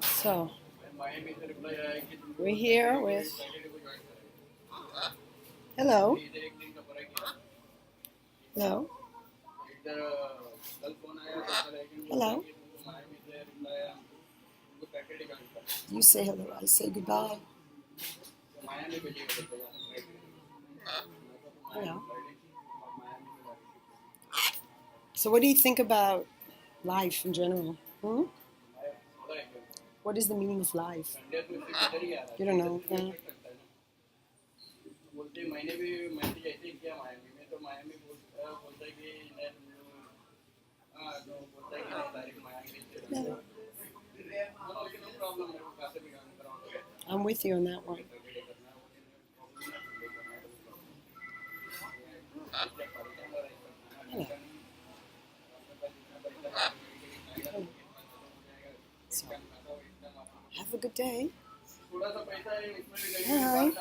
So, we're here with, hello, hello, hello. You say hello, I say goodbye. Hello. So what do you think about life in general? Hmm? What is the meaning of life? You don't know. Yeah. Yeah. I'm with you on that one. Hello. Hello. So, have a good day. Bye.